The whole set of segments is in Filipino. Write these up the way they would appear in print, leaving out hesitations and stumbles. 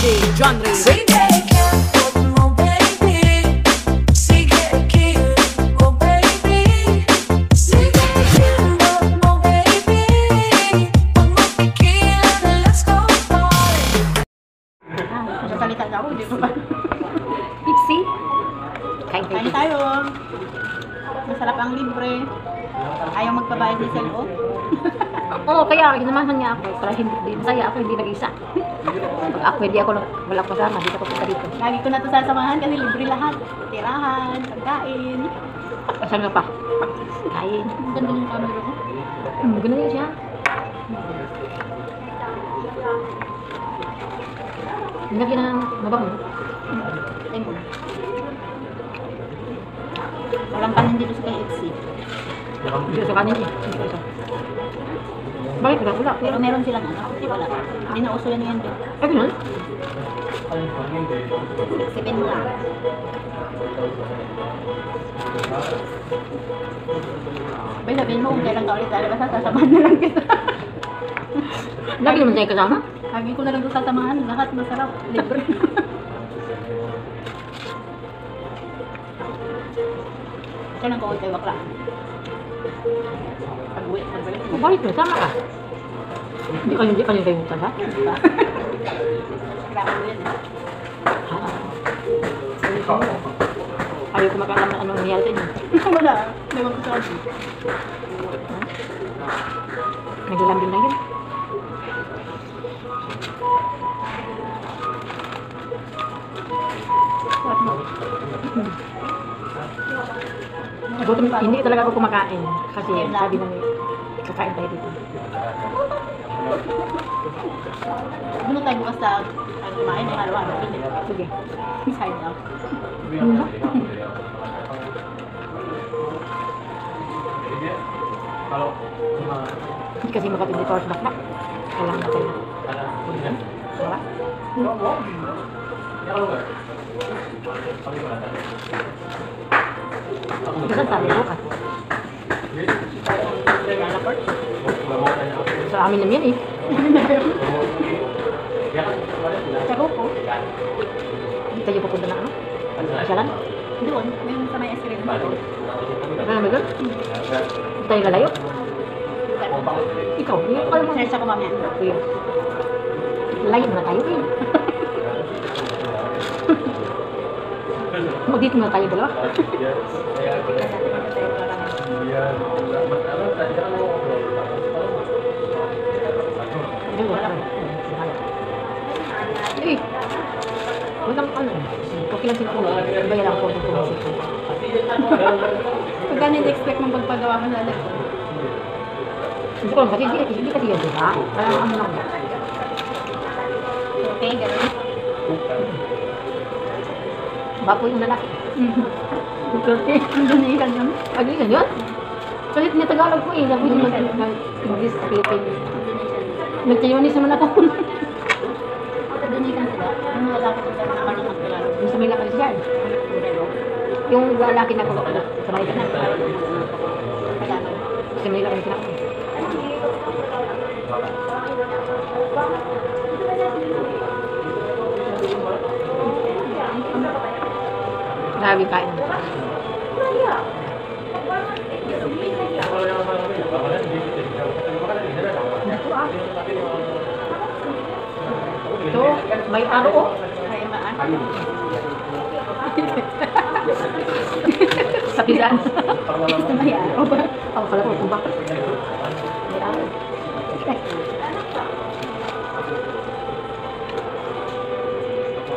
DJ John Ray. Salita na ako, di ba ba? Pixie? Kain Kain tayo. Masarap ang libre. Ayaw magpabayad ni Sel, oh. Oo, kaya ginamahan niya ako. Para hindi masaya ako, hindi nag-isa. Pag ako, hindi ako walang kasama, dito ako punta dito. Lagi ko na ito sasamahan kasi libre lahat. Tirahan, pagkain. Saan nga pa? Kain. Ang ganda yung camera ko. Ganun yun siya. Lagyan ng mabango. Lemon. Walang kanin dito sa KFC. Dito sa kanin eh. Dito isa. Bakit? Wala. Pero meron silang ano. Wala. Hindi na uso yan yan doon. Ay, ganun? Sipin mo lang. Bay, sabihin mo kung kailan ka ulit lalabas, sasamahan na lang kita. Lagi naman tayo kasama? Lagi ko na lang doon sasamahan. Lahat masarap. Libre. Siya nang kawal tayo bakla. Pagbalik. Balik mo, sama ka. Hindi ka nyo kayo mutas ha? Diba? Kailangan mo yan eh. Ayaw ko makalam na anong nangyari sa inyo. Wala. Ewan ko sa akin. Naglalambing lang yun. Sarap mo. Gutom, hindi talaga ako kumakain. Kasi sabi namin, kakain tayo dito. Doon tayo bukas sa kumain. May halo-halo. Sige. Side out. Ano? Hindi kasi makapindi pa sa bakla. Kailangan natin. Wala? Saan sabi bukas? Sa amin naman yan eh. Sa Rupo. Hindi tayo pupunta na ano? Pasyalan? Doon. May sa may escalator dito. Ano ba doon? Hindi tayo lalayo? Ikaw, hindi ko alam mo. Search ako mamaya. Kuya. Layo na tayo eh. Mag-dito na tayo dalawa. Eh, walang ano. Okay lang sila kung iba lang po kung pumasok. Pagka nila-expect mong pagpagawa mo na lang. Hindi ko lang kasi hindi kasi yun, diba? Parang ano lang. Okay, gano'n. Bapo yung lalaki. Okay, Indonesian yun. Ano yun? Kalit niya Tagalog ko eh. Sabi niya mag-English sa Philippines. Nag-Chinese naman ako. Indonesian sila. Yung lalaki ko sa mga kanang magkalalo. Yung sa may lakad siya. Yung lalaki na ko sa may lakad. Sa may lakad sila. Grabe kain. Ito, may aro oh. Ay, maan. Sa pisan. Gusto mo yan? O ba? Ako pala ko, tubak. May aro.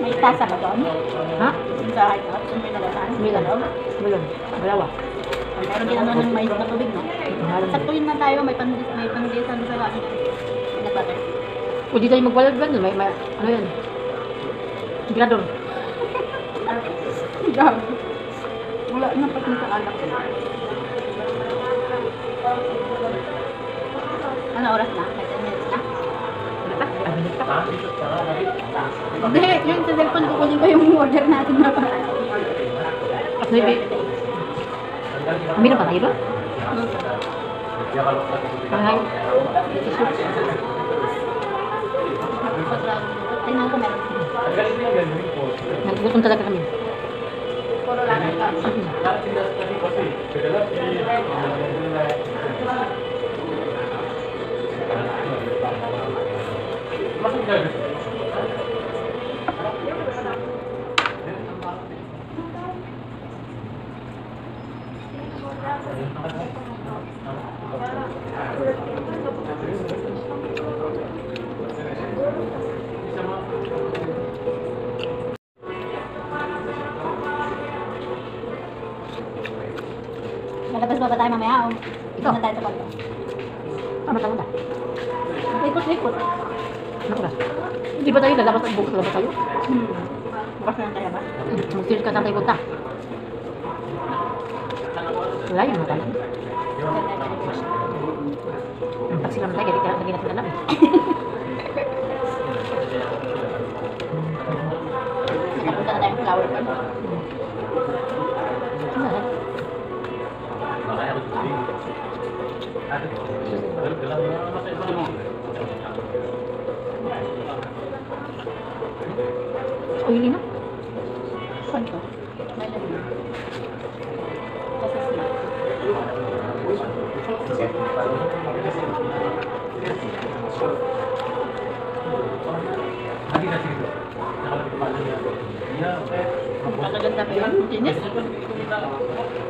May tasa ka doon? Ha? Sa hideout? Yung may nalataan? Milan. Milan. Dalawa. Meron din ano ng mais na tubig, no? Sakto yun na tayo. May pandisan sa langit. Pinagbater. O di tayo magbalag-balag. May, ano yan? Grador. Gago. Wala na pag nagkaalak. Ano oras na? 10 minutes na? Wala pa? Aminit ka. Hindi, yung sa cellphone kukunin ko yung order natin na pa. At maybe, aminit pa tayo doon? Ay, Tingnan ko meron. Naggutom talaga kami. Puro lang ito. Lalabas ba tayo mamaya o ito na tayo sa kwarto? Tama na. Ikot-ikot. Ano ba? Hindi ba tayo lalabas ang bukas? Lalabas tayo? Bukas na lang tayo ba? Mag-search ka saan tayo punta. Wala yun, matala. Ang taxi naman tayo, kaya lagi natin alam eh. Nakapunta na tayong flower farm. Oily na. Saan to? Meron na. Kasi snack. Magaganda pa yun. Dinis.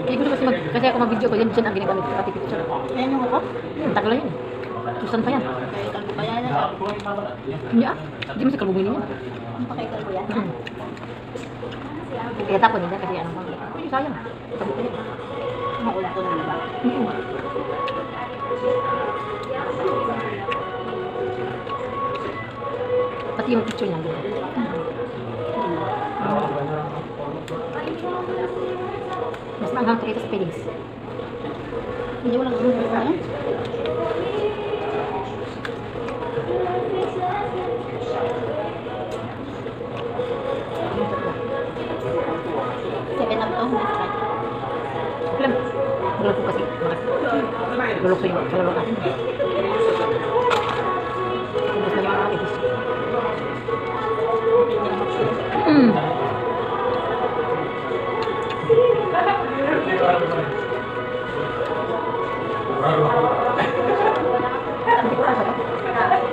Hindi ko kasi ako mag-video ko, yan dyan ang ginagamit ko. Pati picture. Ayan yung ako. Ang tagal na yun. Susan pa yan. Kaya kalbo pa yan. Hindi ah. Hindi mo si kalbugin niya. Ang pakay kalbo yan. Kaya tapon nila kasi ano bang. Ay, sayang. Sabi ko yan. Maulat to na ba? Pati yung picture niya. Mas maanghang to kita sa feelings. Hindi walang gusto ba yan? Seven up to. Alam, gulo ko kasi. Gulo ko yung kalalo natin. Gusto na yung mga ibis.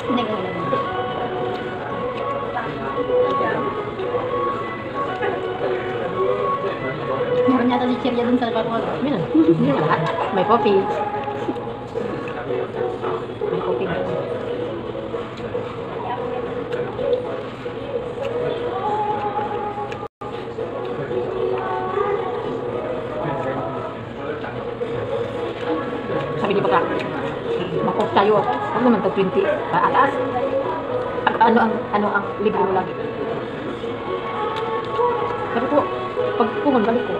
Hindi ko alam. Meron yata si Cheria dun sa balkon. Meron. Hindi na lahat. May coffee. May coffee. Sabi ni Pagka, mag-off tayo. Huwag naman ito 20 pataas. Ano ang libre mo lagi. Sabi ko, pag pumun, balik ko.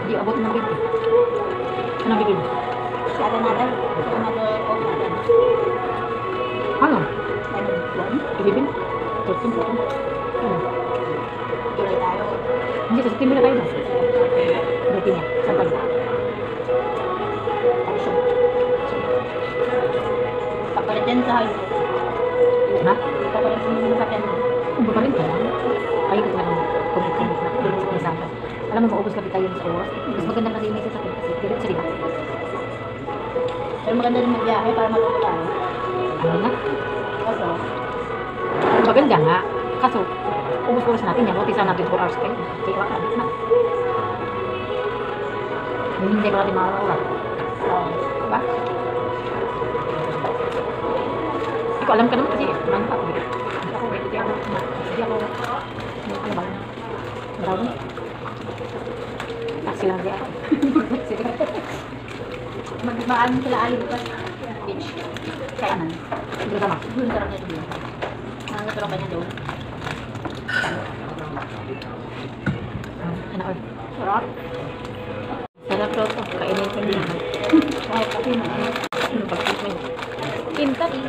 Hindi abot ng 20. Anong bibig? Sabi natin, mag-off natin. Ano? Ano? One? Ibibin? 13, 14. Tuloy tayo. Hindi, sa September na tayo na. Dati niya, saan tayo? Papalit yan sa high. Ha? Papalit yan sa kanya. Kung ba pa rin ka lang? Ayaw ko talagang kumit na sa pinasama. Alam mo, maubos kapit tayo sa oras. Mas maganda kasi yung may sasakit kasi. Ganun sa diba? Pero maganda rin magbiyahe para matuto tayo. Ano na? Kaso, Maganda nga. Kaso, ubos oras natin yan. Buti sana natin 4 hours kayo. Kaya wala na. Hindi ko natin mga oras. Diba? Hindi ko alam ka naman kasi ano pa ako. Hindi ako hindi ako ano ba? Marami. Taxi lang di ako. mag-maan sila alibukas. Beach. Kainan. Hindi ka ma. Doon sarap na doon. Natulog ka niya doon. Ano or? Sarap. Sarap daw to. Kainin ko niya. Kahit kasi na. Ano pag-treatment? Kentucky.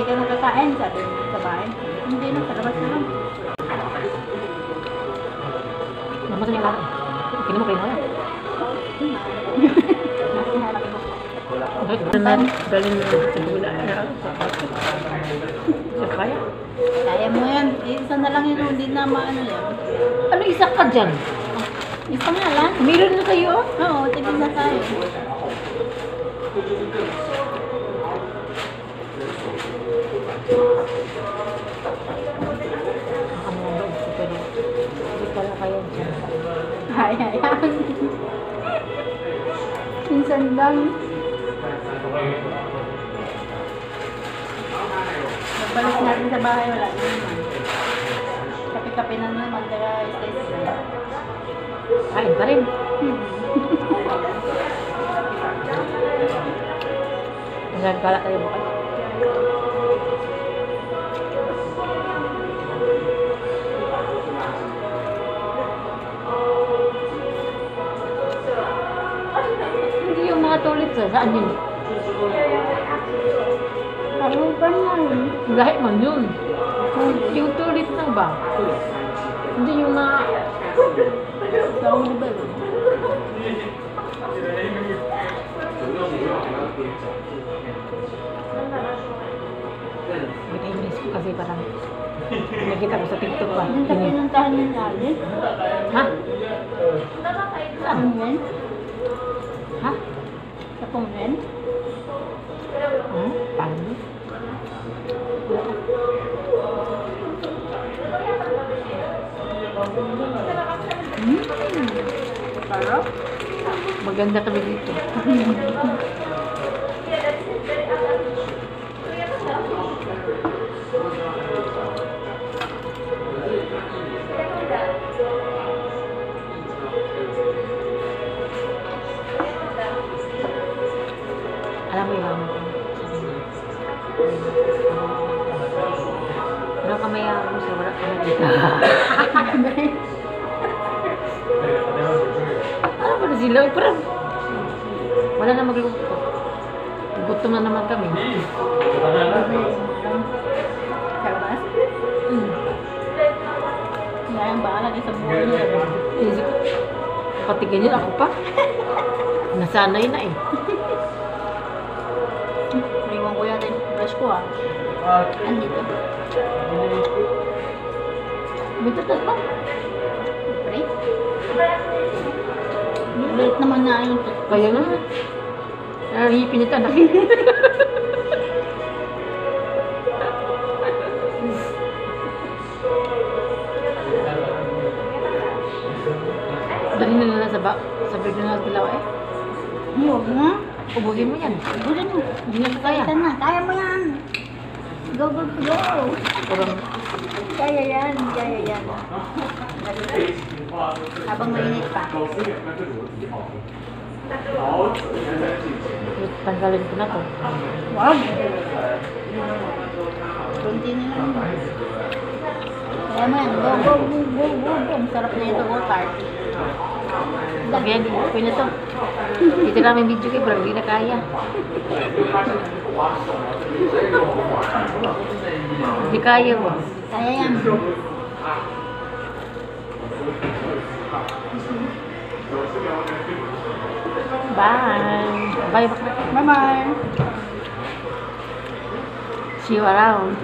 ka nakakain, sabi mo sa bahay. Hindi na, sa labas na lang. Naman niya lang. Kini mo kayo na. Nakakalaki mo. Galing na sa bula. Sa kaya? Kaya mo yan. Isa na lang yun, hindi na maano yan. Ano isa ka dyan? Isa nga lang. Meron na kayo? Oo, tigil na tayo. Ang mga loob ko pwede. Hindi pala kayo dyan. Ay. Minsan lang. Nagbalik natin sa bahay, wala na naman. Kape-kape na naman, kaya stay. Kain pa rin. Nagkala tayo bukas. Hindi yung mga tulit saan yun? Karuban na yun. Lahat man yun. Yung tulit lang ba? Hindi yung mga... Karuban. Bininis ko kasi parang nakita ko sa TikTok pa. Yung pinuntahan niyo na alin? Ha? Sa Pungwen? Ha? Sa Pungwen? Ha? Paano? Sarap? Maganda kami dito. Alam mo yung mama ko. Ano ka maya mo sa wala ka na dito? Ano ba na sila? Ay, parang wala na magluto. Gutom na naman kami. Sa labas? Hmm. Kaya ang bahala din sa buhay niya. Isip ko, pati ganyan ako pa. Nasanay na eh. Naiwan ko yata yung brush ko ah. Andito. May tatas ba? Pre? Late naman na yung Kaya nga. Narihipin ito anak. Dali na lang sa bed na dilaw eh. Huwag na. Ubuhin mo yan. Gulo mo. Hindi na kaya. Kaya na. Kaya mo yan. Go, go, go. Kurang Kaya yan. Kaya yan. Habang mainit pa. tanggalin ko na to. Wag. Kunti na lang. Kaya mo yan. Go, go, go, go, go. Ang sarap na ito. Go, tart. Kaya di ko na to. Dito namin video kayo, pero hindi na kaya. Hindi kaya mo. Kaya yan. Bye. Bye. Bye-bye. See you around.